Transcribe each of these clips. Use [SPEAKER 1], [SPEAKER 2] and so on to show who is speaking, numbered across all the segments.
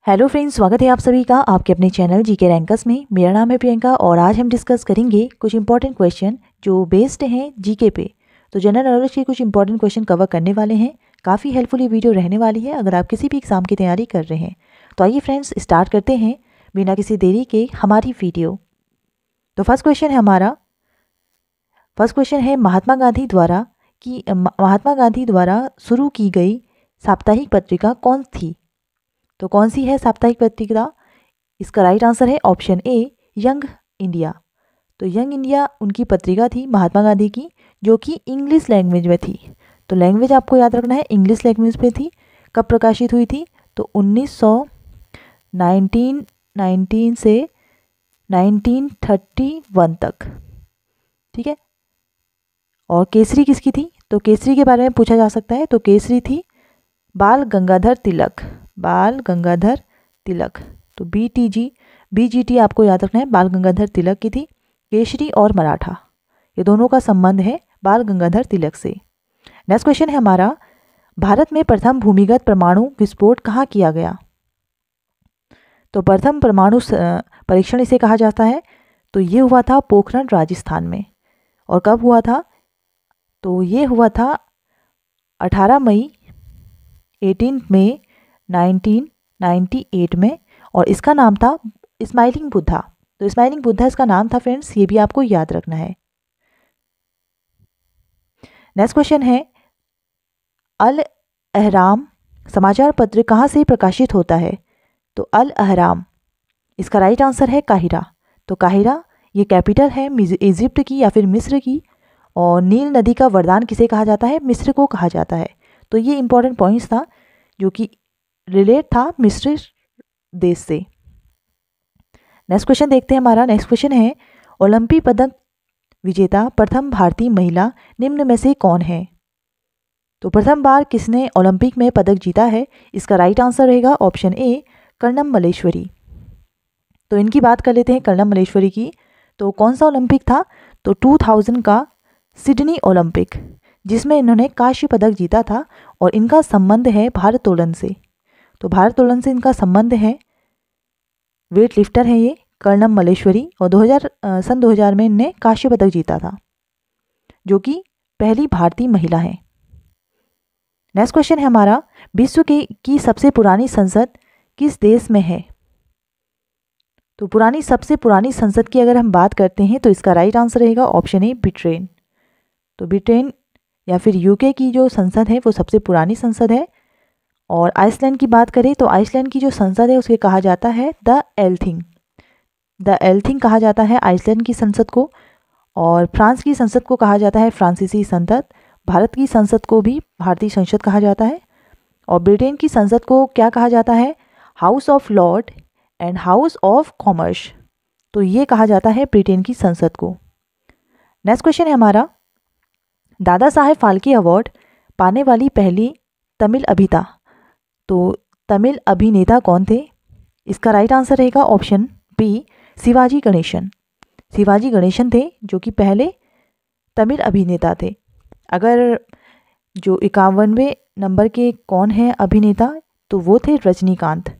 [SPEAKER 1] Hello friends, स्वागत है आप सभी का आपके अपने चैनल जीके रैंकर्स में। मेरा नाम है प्रियंका और आज हम डिस्कस करेंगे कुछ इंपॉर्टेंट क्वेश्चन जो बेस्ड हैं जीके पे। तो जनरल नॉलेज के कुछ इंपॉर्टेंट क्वेश्चन कवर करने वाले हैं। काफ़ी हेल्पफुल ये वीडियो रहने वाली है अगर आप किसी भी एग्जाम की तैयारी कर रहे हैं। तो आइए फ्रेंड्स स्टार्ट करते हैं बिना किसी देरी के हमारी वीडियो। तो फर्स्ट क्वेश्चन है महात्मा गांधी द्वारा शुरू की गई साप्ताहिक पत्रिका कौन थी? तो कौन सी है साप्ताहिक पत्रिका? इसका राइट आंसर है ऑप्शन ए, यंग इंडिया। तो यंग इंडिया उनकी पत्रिका थी महात्मा गांधी की, जो कि इंग्लिश लैंग्वेज में थी। तो लैंग्वेज आपको याद रखना है, इंग्लिश लैंग्वेज में थी। कब प्रकाशित हुई थी? तो 1919 से 1931 तक, ठीक है। और केसरी किसकी थी? तो केसरी के बारे में पूछा जा सकता है। तो केसरी थी बाल गंगाधर तिलक। तो बीजीटी आपको याद रखना है, बाल गंगाधर तिलक की थी। केसरी और मराठा ये दोनों का संबंध है बाल गंगाधर तिलक से। नेक्स्ट क्वेश्चन है हमारा, भारत में प्रथम भूमिगत परमाणु विस्फोट कहाँ किया गया? तो प्रथम परमाणु परीक्षण इसे कहा जाता है। तो ये हुआ था पोखरण राजस्थान में। और कब हुआ था? तो ये हुआ था 18 मई 1998 में। और इसका नाम था स्माइलिंग बुद्धा। तो स्माइलिंग बुद्धा इसका नाम था फ्रेंड्स, ये भी आपको याद रखना है। नेक्स्ट क्वेश्चन है, अल अहराम समाचार पत्र कहाँ से प्रकाशित होता है? तो अल अहराम, इसका राइट आंसर है काहिरा। तो काहिरा ये कैपिटल है इजिप्ट की या फिर मिस्र की। और नील नदी का वरदान किसे कहा जाता है? मिस्र को कहा जाता है। तो ये इंपॉर्टेंट पॉइंट्स था जो कि रिलेट था मिस्र देश से। नेक्स्ट क्वेश्चन देखते हैं हमारा। नेक्स्ट क्वेश्चन है, ओलंपिक पदक विजेता प्रथम भारतीय महिला निम्न में से कौन है? तो प्रथम बार किसने ओलंपिक में पदक जीता है? इसका राइट आंसर रहेगा ऑप्शन ए, कर्णम मल्लेश्वरी। तो इनकी बात कर लेते हैं, कर्णम मल्लेश्वरी की। तो कौन सा ओलंपिक था? तो 2000 का सिडनी ओलंपिक, जिसमें इन्होंने कांस्य पदक जीता था। और इनका संबंध है भारोत्तोलन से। तो भारोत्तोलन से इनका संबंध है, वेट लिफ्टर है ये कर्णम मल्लेश्वरी। और सन 2000 में इनने कांस्य पदक जीता था, जो कि पहली भारतीय महिला है। नेक्स्ट क्वेश्चन है हमारा, विश्व की सबसे पुरानी संसद किस देश में है? तो सबसे पुरानी संसद की अगर हम बात करते हैं तो इसका राइट आंसर रहेगा ऑप्शन ए, ब्रिटेन। तो ब्रिटेन या फिर यूके की जो संसद है वो सबसे पुरानी संसद है। और आइसलैंड की बात करें तो आइसलैंड की जो संसद है उसके कहा जाता है द एल्थिंग कहा जाता है आइसलैंड की संसद को। और फ्रांस की संसद को कहा जाता है फ्रांसीसी संसद। भारत की संसद को भी भारतीय संसद कहा जाता है। और ब्रिटेन की संसद को क्या कहा जाता है? House of Lord and house of commerce. तो ये कहा जाता है ब्रिटेन की संसद को। नेक्स्ट क्वेश्चन है हमारा, दादा साहेब फाल्के अवार्ड पाने वाली पहली तमिल अभिनेता। तो तमिल अभिनेता कौन थे? इसका राइट आंसर रहेगा ऑप्शन बी, शिवाजी गणेशन थे, जो कि पहले तमिल अभिनेता थे। अगर जो 51वें नंबर के कौन है अभिनेता, तो वो थे रजनीकांत।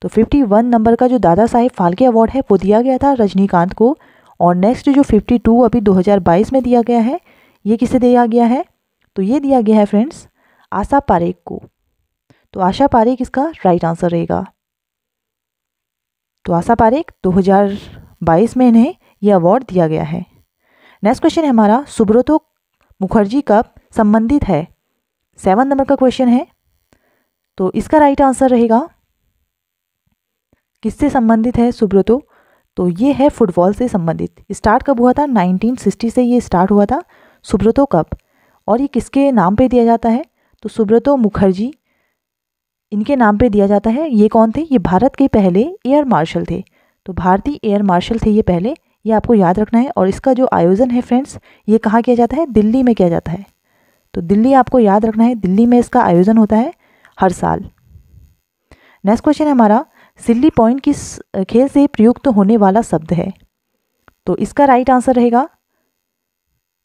[SPEAKER 1] तो 51 नंबर का जो दादा साहेब फाल्के अवार्ड है वो दिया गया था रजनीकांत को। और नेक्स्ट जो 52 अभी 2022 में दिया गया है, ये किसे दिया गया है? तो ये दिया गया है फ्रेंड्स आशा पारेख को। तो आशा पारेख इसका राइट आंसर रहेगा। तो आशा पारेख 2022 में इन्हें यह अवार्ड दिया गया है। नेक्स्ट क्वेश्चन है हमारा, सुब्रतो मुखर्जी कब संबंधित है? 7 नंबर का क्वेश्चन है। तो इसका राइट आंसर रहेगा, किससे संबंधित है सुब्रतो? तो ये है फुटबॉल से संबंधित। स्टार्ट कब हुआ था? 1960 से ये स्टार्ट हुआ था सुब्रतो कप। और ये किसके नाम पे दिया जाता है? तो सुब्रतो मुखर्जी इनके नाम पे दिया जाता है। ये कौन थे? ये भारत के पहले एयर मार्शल थे। तो भारतीय एयर मार्शल थे ये पहले, ये आपको याद रखना है। और इसका जो आयोजन है फ्रेंड्स, ये कहाँ किया जाता है? दिल्ली में किया जाता है। तो दिल्ली आपको याद रखना है, दिल्ली में इसका आयोजन होता है हर साल। नेक्स्ट क्वेश्चन है हमारा, सिल्ली पॉइंट किस खेल से प्रयुक्त होने वाला शब्द है? तो इसका राइट आंसर रहेगा,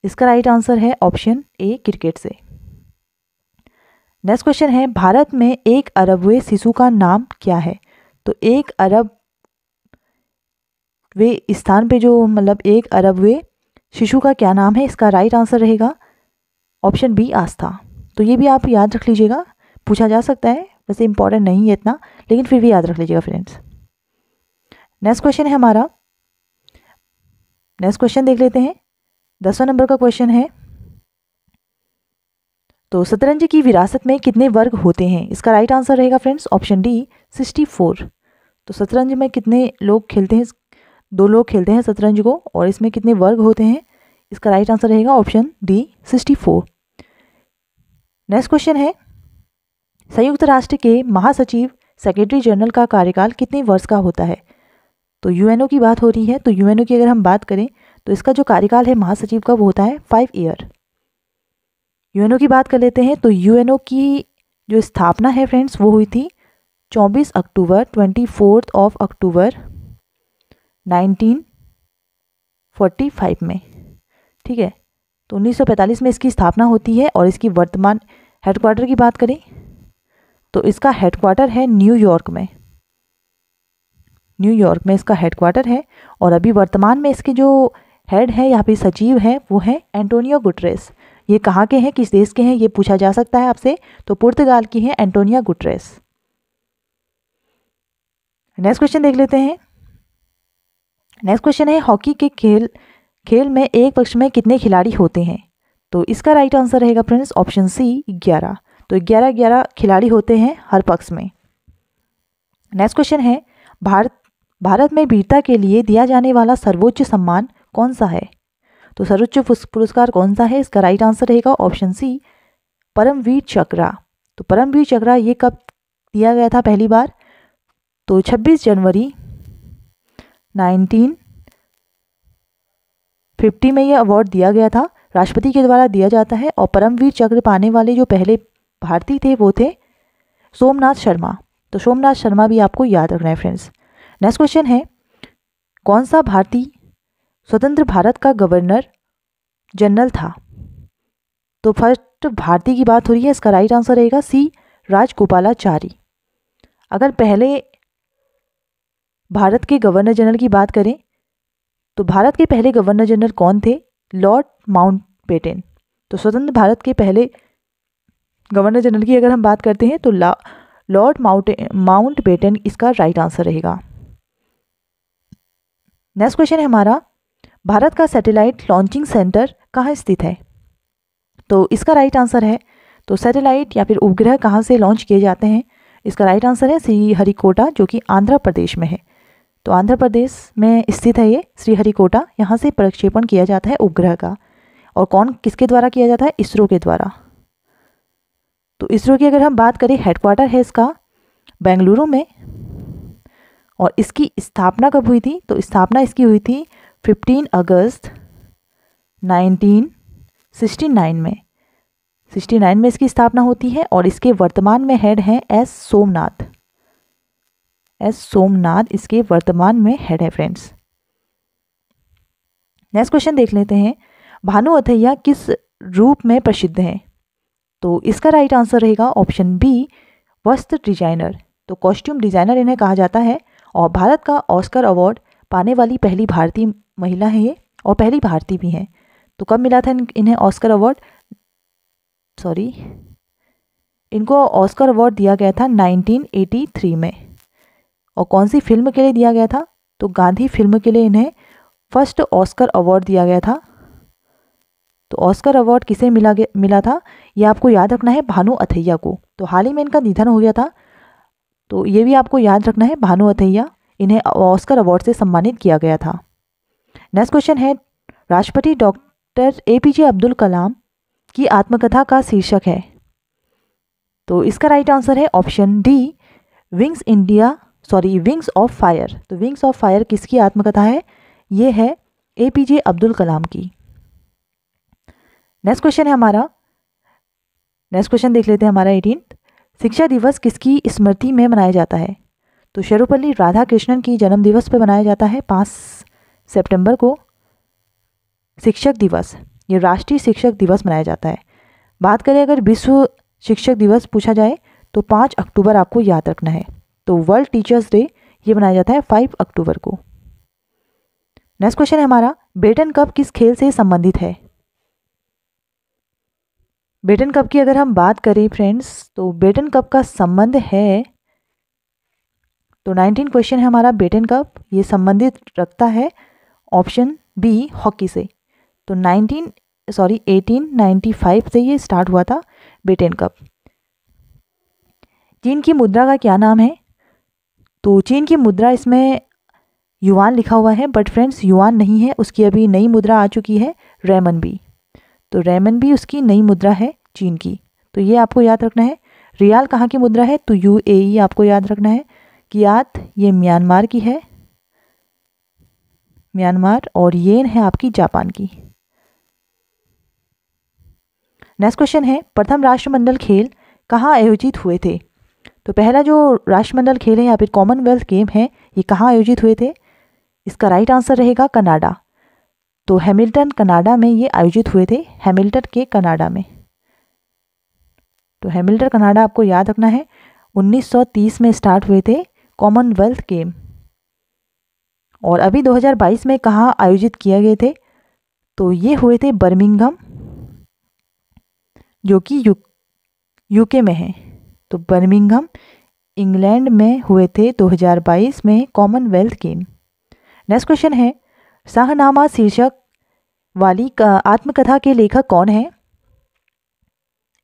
[SPEAKER 1] इसका राइट आंसर है ऑप्शन ए, क्रिकेट से। नेक्स्ट क्वेश्चन है, भारत में 1 अरबवें शिशु का नाम क्या है? तो 1 अरबवे स्थान पे जो मतलब 1 अरबवे शिशु का क्या नाम है? इसका राइट आंसर रहेगा ऑप्शन बी आस्था। तो ये भी आप याद रख लीजिएगा, पूछा जा सकता है, वैसे इंपॉर्टेंट नहीं है इतना, लेकिन फिर भी याद रख लीजिएगा फ्रेंड्स। नेक्स्ट क्वेश्चन है हमारा, नेक्स्ट क्वेश्चन देख लेते हैं। 10वां नंबर का क्वेश्चन है, तो शतरंज की विरासत में कितने वर्ग होते हैं? इसका राइट आंसर रहेगा फ्रेंड्स ऑप्शन डी 64। तो शतरंज में कितने लोग खेलते हैं? 2 लोग खेलते हैं शतरंज को, और इसमें कितने वर्ग होते हैं? इसका राइट आंसर रहेगा ऑप्शन डी 64। नेक्स्ट क्वेश्चन है, संयुक्त राष्ट्र के महासचिव सेक्रेटरी जनरल का कार्यकाल कितने वर्ष का होता है? तो यूएनओ की बात हो रही है, तो यूएनओ की अगर हम बात करें तो इसका जो कार्यकाल है महासचिव का वो होता है 5 ईयर। यूएनओ की बात कर लेते हैं, तो यूएनओ की जो स्थापना है फ्रेंड्स वो हुई थी 24 अक्टूबर 24 अक्टूबर 1945 में, ठीक है। तो 1945 में इसकी स्थापना होती है, और इसकी वर्तमान हेडक्वार्टर की बात करें तो इसका हेडक्वार्टर है न्यूयॉर्क में, न्यूयॉर्क में इसका हेडक्वार्टर है। और अभी वर्तमान में इसके जो हेड है यहाँ पे सचिव है वो है एंटोनियो गुटरेस। ये कहाँ के हैं, किस देश के हैं, ये पूछा जा सकता है आपसे। तो पुर्तगाल की है एंटोनिया गुटरेस। नेक्स्ट क्वेश्चन देख लेते हैं। नेक्स्ट क्वेश्चन है, हॉकी के खेल में एक पक्ष में कितने खिलाड़ी होते हैं? तो इसका राइट आंसर रहेगा फ्रेंड्स ऑप्शन सी 11। तो 11 खिलाड़ी होते हैं हर पक्ष में। नेक्स्ट क्वेश्चन है, भारत में वीरता के लिए दिया जाने वाला सर्वोच्च सम्मान कौन सा है? तो सर्वोच्च पुरस्कार कौन सा है? इसका राइट आंसर रहेगा ऑप्शन सी परमवीर चक्र। तो परमवीर चक्र ये कब दिया गया था पहली बार? तो 26 जनवरी 1950 में ये अवार्ड दिया गया था, राष्ट्रपति के द्वारा दिया जाता है। और परमवीर चक्र पाने वाले जो पहले भारतीय थे वो थे सोमनाथ शर्मा। तो सोमनाथ शर्मा भी आपको याद रखना है फ्रेंड्स। नेक्स्ट क्वेश्चन है, कौन सा भारतीय स्वतंत्र भारत का गवर्नर जनरल था? तो फर्स्ट भारतीय की बात हो रही है, इसका राइट आंसर रहेगा सी राजगोपालाचारी। अगर पहले भारत के गवर्नर जनरल की बात करें तो भारत के पहले गवर्नर जनरल कौन थे? Lord Mountbatten. तो स्वतंत्र भारत के पहले गवर्नर जनरल की अगर हम बात करते हैं तो लॉर्ड माउंटबेटन इसका राइट आंसर रहेगा। नेक्स्ट क्वेश्चन है हमारा, भारत का सैटेलाइट लॉन्चिंग सेंटर कहाँ स्थित है? तो इसका राइट आंसर है, तो सैटेलाइट या फिर उपग्रह कहाँ से लॉन्च किए जाते हैं? इसका राइट आंसर है श्रीहरिकोटा, जो कि आंध्र प्रदेश में है। तो आंध्र प्रदेश में स्थित है ये श्रीहरिकोटा, यहाँ से प्रक्षेपण किया जाता है उपग्रह का। और किसके द्वारा किया जाता है? इसरो के द्वारा। तो इसरो की अगर हम बात करें, हेडक्वार्टर है इसका बेंगलुरु में। और इसकी स्थापना कब हुई थी? तो स्थापना इसकी हुई थी 15 अगस्त 1969 में। 69 में इसकी स्थापना होती है। और इसके वर्तमान में हेड हैं एस सोमनाथ इसके वर्तमान में हेड है फ्रेंड्स। नेक्स्ट क्वेश्चन देख लेते हैं, भानु अथैया किस रूप में प्रसिद्ध हैं? तो इसका राइट आंसर रहेगा ऑप्शन बी वस्त्र डिजाइनर। तो कॉस्ट्यूम डिजाइनर इन्हें कहा जाता है। और भारत का ऑस्कर अवार्ड पाने वाली पहली भारतीय महिला है ये, और पहली भारतीय भी हैं। तो कब मिला था इन्हें ऑस्कर अवार्ड? इनको ऑस्कर अवार्ड दिया गया था 1983 में। और कौन सी फिल्म के लिए दिया गया था? तो गांधी फिल्म के लिए इन्हें फर्स्ट ऑस्कर अवार्ड दिया गया था। तो ऑस्कर अवार्ड किसे मिला था? ये आपको याद रखना है, भानु अथैया को। तो हाल ही में इनका निधन हो गया था, तो ये भी आपको याद रखना है, भानु अथैया, इन्हें ऑस्कर अवार्ड से सम्मानित किया गया था। नेक्स्ट क्वेश्चन है, राष्ट्रपति डॉक्टर APJ अब्दुल कलाम की आत्मकथा का शीर्षक है? तो इसका राइट आंसर है option D wings of fire. तो विंग्स ऑफ फायर किसकी आत्मकथा है? ये है APJ अब्दुल कलाम की। नेक्स्ट क्वेश्चन है हमारा, नेक्स्ट क्वेश्चन देख लेते हैं हमारा 18th, शिक्षा दिवस किसकी स्मृति में मनाया जाता है? तो सर्वपल्ली राधाकृष्णन की जन्म दिवस पर मनाया जाता है 5 सितंबर को शिक्षक दिवस, ये राष्ट्रीय शिक्षक दिवस मनाया जाता है। बात करें अगर विश्व शिक्षक दिवस पूछा जाए तो 5 अक्टूबर आपको याद रखना है। तो वर्ल्ड टीचर्स डे ये मनाया जाता है 5 अक्टूबर को। नेक्स्ट क्वेश्चन है हमारा, बेटन कप किस खेल से संबंधित है? बेटन कप की अगर हम बात करें फ्रेंड्स, तो बेटन कप का संबंध है, तो 19 क्वेश्चन है हमारा, बेटन कप ये संबंधित रखता है ऑप्शन बी हॉकी से। तो 1895 से ये स्टार्ट हुआ था बेटन कप। चीन की मुद्रा का क्या नाम है? तो चीन की मुद्रा, इसमें युआन लिखा हुआ है, बट फ्रेंड्स युआन नहीं है, उसकी अभी नई मुद्रा आ चुकी है रेमनबी। तो रेमनबी उसकी नई मुद्रा है चीन की, तो ये आपको याद रखना है। रियाल कहाँ की मुद्रा है? तो यूएई आपको याद रखना है। कियात ये म्यांमार की है, म्यांमार, और येन है आपकी जापान की। नेक्स्ट क्वेश्चन है, प्रथम राष्ट्रमंडल खेल कहाँ आयोजित हुए थे? तो पहला जो राष्ट्रमंडल खेल है, यहाँ पे कॉमनवेल्थ गेम है, ये कहाँ आयोजित हुए थे? इसका राइट आंसर रहेगा कनाडा। तो हैमिल्टन कनाडा में ये आयोजित हुए थे, हैमिल्टन के कनाडा में। तो हैमिल्टन कनाडा आपको याद रखना है। 1930 में स्टार्ट हुए थे कॉमनवेल्थ गेम, और अभी 2022 में कहाँ आयोजित किए गए थे? तो ये हुए थे बर्मिंघम, जो कि यूके में है। तो बर्मिंघम इंग्लैंड में हुए थे 2022 में कॉमनवेल्थ गेम। नेक्स्ट क्वेश्चन है, शाहनामा शीर्षक वाली आत्मकथा के लेखक कौन है?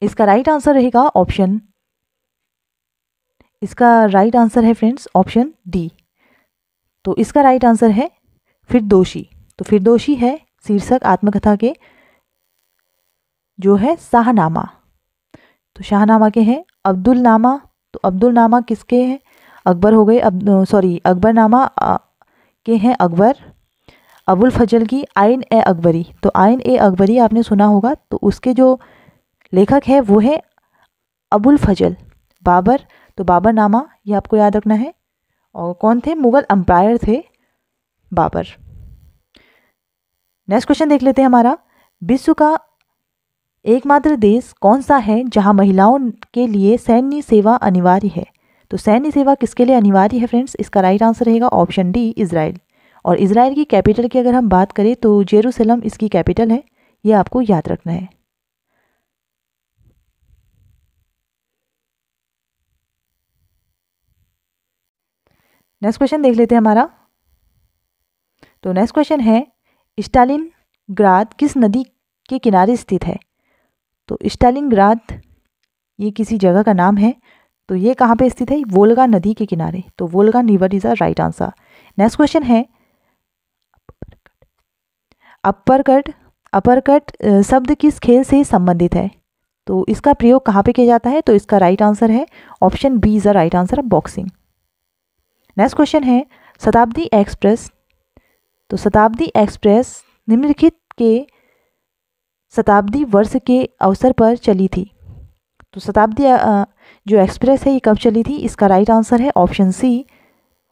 [SPEAKER 1] इसका राइट आंसर रहेगा ऑप्शन, इसका राइट आंसर है फ्रेंड्स ऑप्शन डी। तो इसका राइट आंसर है फिरदौसी। तो फिरदौसी है शीर्षक आत्मकथा के जो है शाहनामा। तो शाहनामा के हैं अब्दुल नामा। तो अब्दुल नामा किसके हैं? अकबर हो गए, अकबर नामा के हैं अकबर। अबुल फजल की आइन ए अकबरी। तो आइन ए अकबरी आपने सुना होगा, तो उसके जो लेखक है वो है अबुल फजल। बाबर, तो बाबर नामा ये आपको याद रखना है। और कौन थे? मुगल अंपायर थे बाबर। नेक्स्ट क्वेश्चन देख लेते हैं हमारा, विश्व का एकमात्र देश कौन सा है जहां महिलाओं के लिए सैन्य सेवा अनिवार्य है? तो सैन्य सेवा किसके लिए अनिवार्य है फ्रेंड्स? इसका राइट आंसर रहेगा ऑप्शन डी इजराइल। और इजराइल की कैपिटल की अगर हम बात करें तो जेरूसलम इसकी कैपिटल है, ये आपको याद रखना है। नेक्स्ट क्वेश्चन देख लेते हैं हमारा। तो नेक्स्ट क्वेश्चन है, स्टालिनग्राद किस नदी के किनारे स्थित है? तो स्टालिनग्राद ये किसी जगह का नाम है, तो ये कहाँ पे स्थित है? वोल्गा नदी के किनारे। तो Volga river is the right answer. Next question है, अपरकट अपरकट शब्द किस खेल से संबंधित है? तो इसका प्रयोग कहाँ पे किया जाता है? तो इसका राइट आंसर है option B is the right answer, boxing. Next question है, शताब्दी एक्सप्रेस। तो शताब्दी एक्सप्रेस निम्नलिखित के शताब्दी वर्ष के अवसर पर चली थी। तो शताब्दी जो एक्सप्रेस है ये कब चली थी? इसका राइट आंसर है option C.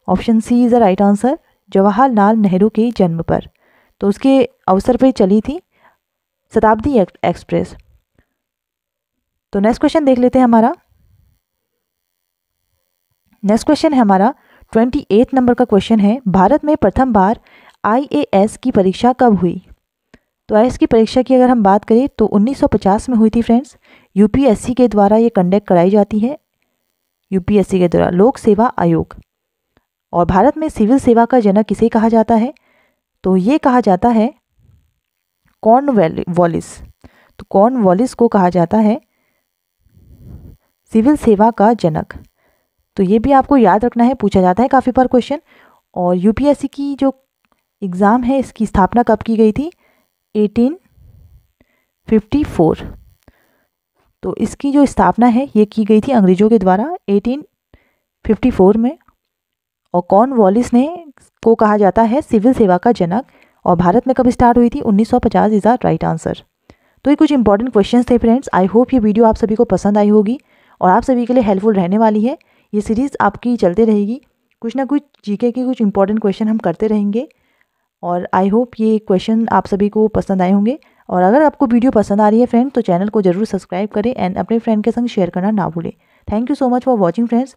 [SPEAKER 1] Option C is the right answer, Jawaharlal Nehru के जन्म पर। तो उसके अवसर पर चली थी शताब्दी एक्सप्रेस। तो नेक्स्ट क्वेश्चन देख लेते हैं हमारा। नेक्स्ट क्वेश्चन है हमारा 28 नंबर का क्वेश्चन है, भारत में प्रथम बार IAS की परीक्षा कब हुई? तो IAS की परीक्षा की अगर हम बात करें तो 1950 में हुई थी फ्रेंड्स। UPSC के द्वारा ये कंडक्ट कराई जाती है, UPSC के द्वारा, लोक सेवा आयोग। और भारत में सिविल सेवा का जनक किसे कहा जाता है? तो ये कहा जाता है कॉर्नवालिस। तो कॉर्नवालिस को कहा जाता है सिविल सेवा का जनक। तो ये भी आपको याद रखना है, पूछा जाता है काफ़ी बार क्वेश्चन। और UPSC की जो एग्ज़ाम है इसकी स्थापना कब की गई थी? 1854। तो इसकी जो स्थापना है ये की गई थी अंग्रेज़ों के द्वारा 1854 में। और कॉर्नवालिस ने को कहा जाता है सिविल सेवा का जनक। और भारत में कब स्टार्ट हुई थी? 1950 इज़ द राइट आंसर। तो ये कुछ इंपॉर्टेंट क्वेश्चंस थे फ्रेंड्स। आई होप ये वीडियो आप सभी को पसंद आई होगी और आप सभी के लिए हेल्पफुल रहने वाली है। ये सीरीज़ आपकी चलते रहेगी, कुछ ना कुछ जीके के कुछ इंपॉर्टेंट क्वेश्चन हम करते रहेंगे। और आई होप ये क्वेश्चन आप सभी को पसंद आए होंगे। और अगर आपको वीडियो पसंद आ रही है फ्रेंड तो चैनल को जरूर सब्सक्राइब करें एंड अपने फ्रेंड के संग शेयर करना ना भूलें। Thank you so much for watching friends.